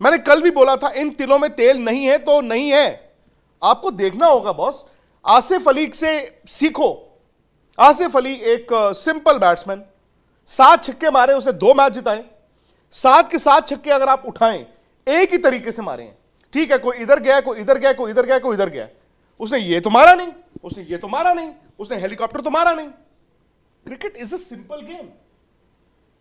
मैंने कल भी बोला था इन तिलों में तेल नहीं है तो नहीं है। आपको देखना होगा बॉस, आसिफ अली से सीखो। आसिफ अली एक सिंपल बैट्समैन, 7 छक्के मारे, उसने 2 मैच जिताए। 7 के 7 छक्के अगर आप उठाएं एक ही तरीके से मारे हैं, ठीक है, कोई इधर गया, कोई इधर गया, कोई इधर गया, कोई इधर गया, उसने ये तो मारा नहीं, उसने ये तो मारा नहीं, उसने हेलीकॉप्टर तो मारा नहीं। Cricket is a simple game.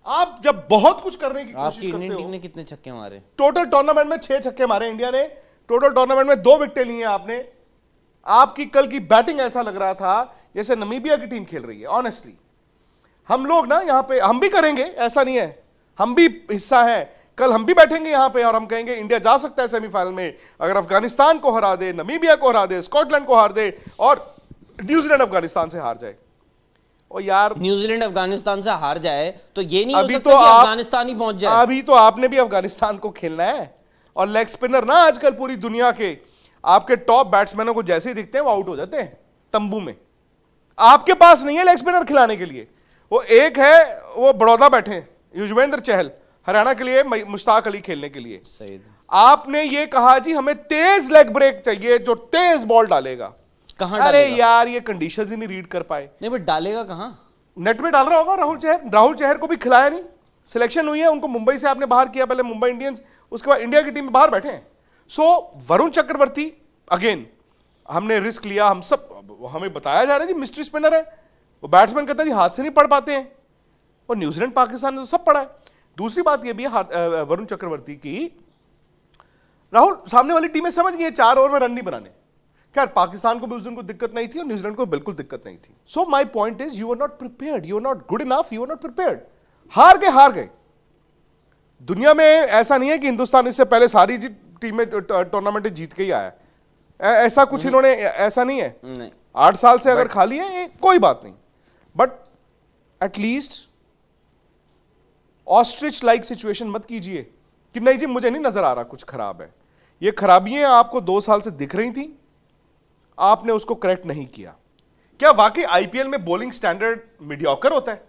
आप जब बहुत कुछ करने की कोशिश करते हो। टीम ने कितने छक्के मारे? टोटल टूर्नामेंट में 6 छक्के मारे इंडिया ने। टोटल टूर्नामेंट में 2 विकेटें ली हैं आपने। आपकी कल की बैटिंग ऐसा लग रहा था जैसे नमीबिया की टीम खेल रही है। ऑनेस्टली हम लोग ना यहां पे हम भी करेंगे, ऐसा नहीं है, हम भी हिस्सा है। कल हम भी बैठेंगे यहां पे और हम कहेंगे इंडिया जा सकता है सेमीफाइनल में अगर अफगानिस्तान को हरा दे, नमीबिया को हरा दे, स्कॉटलैंड को हार दे और न्यूजीलैंड अफगानिस्तान से हार जाए। और यार न्यूजीलैंड अफगानिस्तान से हार जाए तो ये नहीं हो अभी सकता तो कि आप अफगानिस्तान ही पहुंच जाए। अभी तो आपने भी अफगानिस्तान को खेलना है। और लेग स्पिनर ना आजकल पूरी दुनिया के आपके टॉप बैट्समैनों को जैसे ही दिखते हैं वो आउट हो जाते हैं तंबू में। आपके पास नहीं है लेग स्पिनर खिलाने के लिए। वो एक है, वो बड़ौदा बैठे हैं, युजवेंद्र चहल हरियाणा के लिए, मुश्ताक अली खेलने के लिए। सही। आपने ये कहा जी हमें तेज लेग ब्रेक चाहिए जो तेज बॉल डालेगा। कहां अरे डालेगा? यार ये कंडीशंस ही नहीं रीड कर पाए। नहीं बट डालेगा कहां? नेट में डाल रहा होगा राहुल चहर को भी खिलाया नहीं। सिलेक्शन हुई है, उनको मुंबई से आपने बाहर किया, पहले मुंबई इंडियंस, उसके बाद इंडिया की टीम में बाहर बैठे हैं। सो वरुण चक्रवर्ती अगेन हमने रिस्क लिया, हम सब हमें बताया जा रहा है जी मिस्ट्री स्पिनर है, वो बैट्समैन कहता है जी हाथ से नहीं पढ़ पाते हैं, और न्यूजीलैंड पाकिस्तान ने तो सब पढ़ा है। दूसरी बात ये भी है वरुण चक्रवर्ती की, राहुल सामने वाली टीमें समझ गई 4 ओवर में रन नहीं बनाने। खैर पाकिस्तान को भी उस दिन कोई दिक्कत नहीं थी और न्यूजीलैंड को बिल्कुल दिक्कत नहीं थी। So my point is you are not prepared, you are not good enough, you are not prepared. हार गए। दुनिया में ऐसा नहीं है कि हिंदुस्तान इससे पहले सारी टीमें टूर्नामेंट जीत के ही आया, ऐसा कुछ इन्होंने, ऐसा नहीं है। नहीं। 8 साल से अगर खाली है कोई बात नहीं, but at least ostrich like situation मत कीजिए कि नहीं जी मुझे नहीं नजर आ रहा कुछ खराब है। ये खराबियां आपको 2 साल से दिख रही थी, आपने उसको करेक्ट नहीं किया। क्या वाकई आईपीएल में बॉलिंग स्टैंडर्ड मीडियोकर होता है?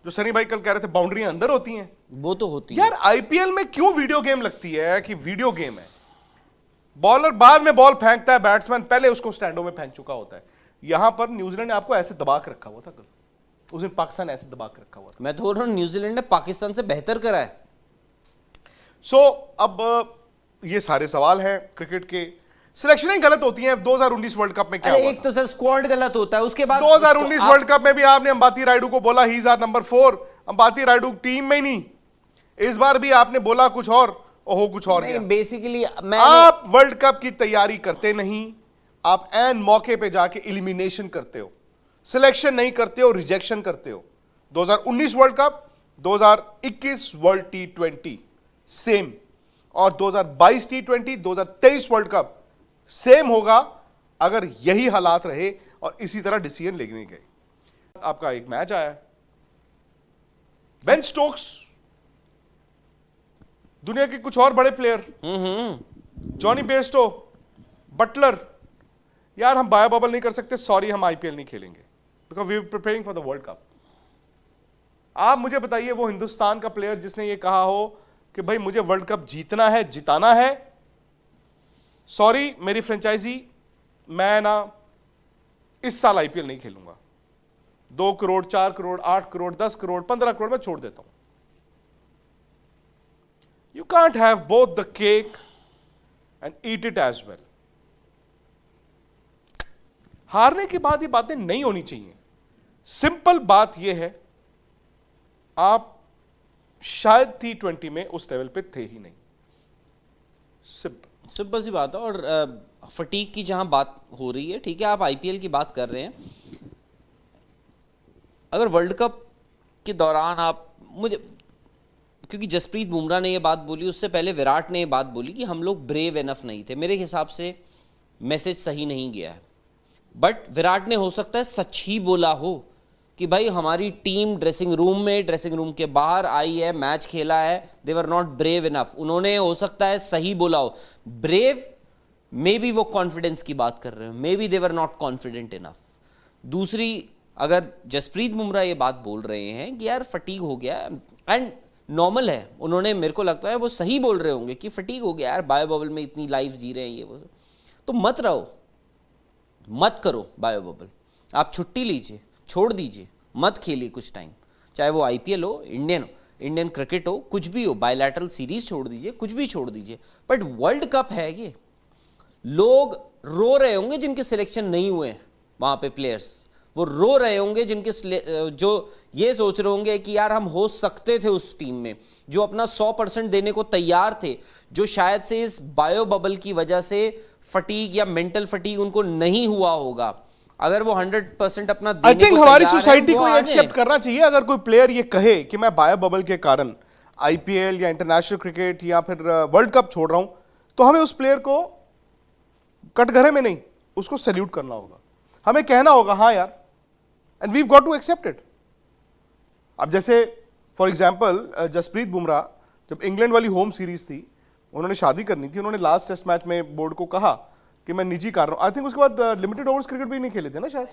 जो सनी भाई कल कह रहे थे बाउंड्रियां अंदर होती हैं, वो तो होती है यार। आईपीएल में क्यों वीडियो गेम लगती है कि वीडियो गेम है? बॉलर बाद में बॉल फेंकता है, बैट्समैन पहले उसको स्टैंडों में फेंक चुका होता है। यहां पर न्यूजीलैंड ने आपको ऐसे दबा के रखा हुआ था कल, उस दिन पाकिस्तान ऐसे दबा के रखा हुआ था। मैं तो बोल रहा हूं न्यूजीलैंड ने पाकिस्तान से बेहतर करा है। सो अब ये सारे सवाल हैं क्रिकेट के। सिलेक्शन ही गलत होती है। 2019 वर्ल्ड कप में क्या हुआ एक तो सर स्क्वाड गलत होता है, उसके बाद 2019 वर्ल्ड कप में भी आपने अंबाती रायडू को बोला he is our number 4। Ambati Rayudu team में ही नहीं, इस बार भी आपने बोला कुछ और हो कुछ और गया। बेसिकली आप वर्ल्ड कप की तैयारी करते नहीं, आप एन मौके पे जाके एलिमिनेशन करते हो, सिलेक्शन नहीं करते हो, रिजेक्शन करते हो। 2019 world cup, 2021 world T20 same, और 2022 T20, 2023 वर्ल्ड कप सेम होगा अगर यही हालात रहे और इसी तरह डिसीजन लेने गए। आपका एक मैच आया, बेन स्टोक्स, दुनिया के कुछ और बड़े प्लेयर, जॉनी बेयरस्टो, बटलर, यार हम बायो बबल नहीं कर सकते, सॉरी हम आईपीएल नहीं खेलेंगे because we are preparing for the world cup. आप मुझे बताइए वो हिंदुस्तान का प्लेयर जिसने ये कहा हो कि भाई मुझे वर्ल्ड कप जीतना है, जिताना है, सॉरी मेरी फ्रेंचाइजी, मैं ना इस साल आईपीएल नहीं खेलूंगा, 2 करोड़ 4 करोड़ 8 करोड़ 10 करोड़ 15 करोड़ में छोड़ देता हूं। You can't have both the cake and eat it as well. हारने के बाद ये बातें नहीं होनी चाहिए। सिंपल बात यह है, आप शायद T20 में उस लेवल पे थे ही नहीं। सिंपल सी बात है। और फटीक की जहां बात हो रही है, ठीक है, आप आईपीएल की बात कर रहे हैं, अगर वर्ल्ड कप के दौरान आप मुझे, क्योंकि जसप्रीत बुमराह ने ये बात बोली, उससे पहले विराट ने ये बात बोली कि हम लोग ब्रेव एनफ नहीं थे, मेरे हिसाब से मैसेज सही नहीं गया है। बट विराट ने हो सकता है सच ही बोला हो कि भाई हमारी टीम ड्रेसिंग रूम में, ड्रेसिंग रूम के बाहर आई है, मैच खेला है, दे वर नॉट ब्रेव इनफ। उन्होंने हो सकता है सही बोला हो। ब्रेव मे बी वो कॉन्फिडेंस की बात कर रहे हो, may be they were not confident enough. दूसरी, अगर जसप्रीत बुमराह ये बात बोल रहे हैं कि यार फटीग हो गया, एंड नॉर्मल है। उन्होंने, मेरे को लगता है वो सही बोल रहे होंगे कि फटीग हो गया यार, बायो बबल में इतनी लाइफ जी रहे हैं ये वो, तो मत रहो, मत करो बायो बबल, आप छुट्टी लीजिए, छोड़ दीजिए, मत खेलिए कुछ टाइम, चाहे वो आईपीएल हो, इंडियन क्रिकेट हो, कुछ भी हो, बायलैटरल सीरीज छोड़ दीजिए, कुछ भी छोड़ दीजिए, बट वर्ल्ड कप है ये। लोग रो रहे होंगे जिनके सिलेक्शन नहीं हुए वहां पे प्लेयर्स, वो रो रहे होंगे जिनके जो ये सोच रहे होंगे कि यार हम हो सकते थे उस टीम में, जो अपना 100% देने को तैयार थे, जो शायद से इस बायो बबल की वजह से फटीग या मेंटल फटीग उनको नहीं हुआ होगा, अगर वो 100% अपना देने आई थिंक को हमारी तैयार हैं, सोसाइटी वो को आ एक्सेप्ट जाएं। करना चाहिए। अगर कोई प्लेयर ये कहे कि मैं बायो बबल के कारण आईपीएल या इंटरनेशनल क्रिकेट या फिर वर्ल्ड कप छोड़ रहा हूं, तो हमें उस प्लेयर को कटघरे में नहीं, उसको सैल्यूट करना होगा, हमें कहना होगा हाँ यार, and we got to accept it. अब जैसे फॉर एग्जांपल जसप्रीत बुमराह, जब इंग्लैंड वाली होम सीरीज थी, उन्होंने शादी करनी थी, उन्होंने लास्ट टेस्ट मैच में बोर्ड को कहा कि मैं निजी कारण, आई थिंक उसके बाद लिमिटेड ओवर्स क्रिकेट भी नहीं खेले थे ना शायद।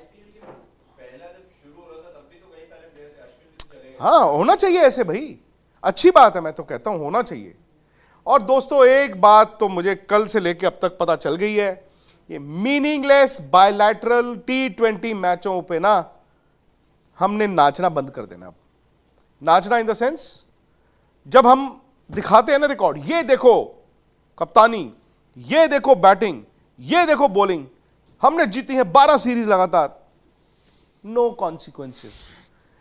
हाँ, होना चाहिए ऐसे भाई, अच्छी बात है, मैं तो कहता हूं होना चाहिए। और दोस्तों एक बात तो मुझे कल से लेके अब तक पता चल गई है, ये मीनिंगलेस बायलैटरल T20 मैचों पे ना हमने नाचना बंद कर देना। अब नाचना इन द सेंस, जब हम दिखाते हैं ना रिकॉर्ड, ये देखो कप्तानी, ये देखो बैटिंग, ये देखो बॉलिंग, हमने जीती है 12 सीरीज लगातार, नो कॉन्सिक्वेंसेस।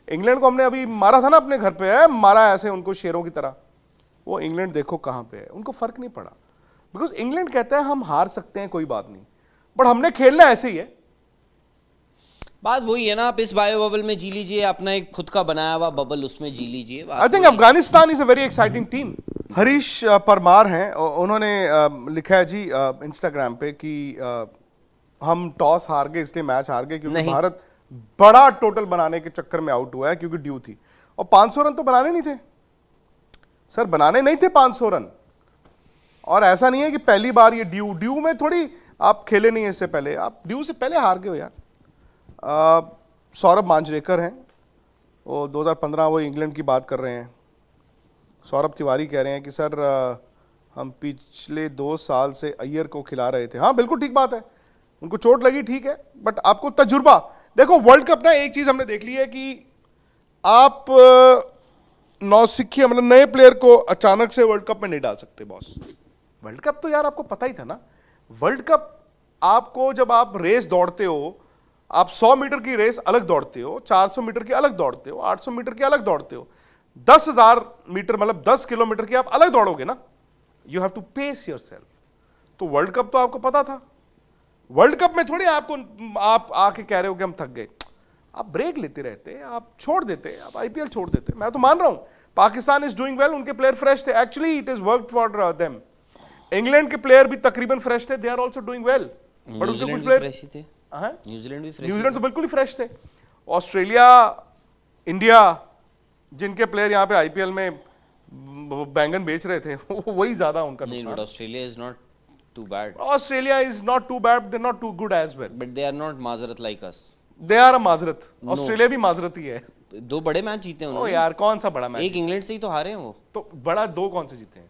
इंग्लैंड को हमने अभी मारा था ना अपने घर पे, है मारा ऐसे उनको शेरों की तरह, वो इंग्लैंड देखो कहां पे है, उनको फर्क नहीं पड़ा, बिकॉज इंग्लैंड कहता है हम हार सकते हैं कोई बात नहीं, बट हमने खेलना ऐसे ही है। बात वही है ना, आप इस बायो बबल में जी लीजिए, अपना एक खुद का बनाया हुआ बबल उसमें जी लीजिए। I think Afghanistan is a very exciting team. Harish Parmar हैं, उन्होंने लिखा है जी इंस्टाग्राम पे कि हम टॉस हार गए इसलिए मैच हार गए क्योंकि नहीं। भारत बड़ा टोटल बनाने के चक्कर में आउट हुआ है क्योंकि ड्यू थी, और 500 रन तो बनाने नहीं थे सर, बनाने नहीं थे 500 रन। और ऐसा नहीं है कि पहली बार ये ड्यू में थोड़ी आप खेले नहीं है, इससे पहले आप ड्यू से पहले हार गए हो यार। सौरभ मांजरेकर हैं, वो 2015 वो इंग्लैंड की बात कर रहे हैं। सौरभ तिवारी कह रहे हैं कि सर हम पिछले 2 साल से अय्यर को खिला रहे थे। हाँ बिल्कुल ठीक बात है, उनको चोट लगी ठीक है, बट आपको तजुर्बा देखो। वर्ल्ड कप ना एक चीज हमने देख ली है कि आप नौसिखिए मतलब नए प्लेयर को अचानक से वर्ल्ड कप में नहीं डाल सकते बॉस। वर्ल्ड कप तो यार आपको पता ही था ना, वर्ल्ड कप आपको जब आप रेस दौड़ते हो, आप 100 मीटर की रेस अलग दौड़ते हो, 400 मीटर की अलग दौड़ते हो, 800 मीटर की अलग दौड़ते हो, 10,000 मीटर मतलब 10 किलोमीटर की आप अलग दौड़ोगे ना, you have to pace yourself. तो वर्ल्ड कप तो आपको पता था, वर्ल्ड कप में थोड़ी आपको आप आके कह रहे हो कि हम थक गए, आप ब्रेक लेते रहते, आप छोड़ देते, आप आईपीएल छोड़ देते। मैं तो मान रहा हूं पाकिस्तान इज डूइंग वेल, उनके प्लेयर फ्रेश थे, actually it is work for them. England के प्लेयर भी तकरीबन फ्रेश थे, they are also doing well, but उसके कुछ प्लेयर फ्रेश ही थे, न्यूजीलैंड भी फ्रेश, न्यूजीलैंड तो बिल्कुल ही फ्रेश थे। ऑस्ट्रेलिया, इंडिया, जिनके प्लेयर यहाँ पे आईपीएल में बैंगन बेच रहे थे वही ज्यादा उनका नहीं, but Australia is not too bad, Australia is not too bad, they not too good as well, but they are not majority like us, they are a majority. Australia भी माजरत ही है। 2 बड़े मैच जीते हैं ओ उन्होंने, यार कौन सा बड़ा मैच, एक इंग्लैंड से ही तो हारे हैं वो। तो बड़ा 2 कौन से जीते हैं?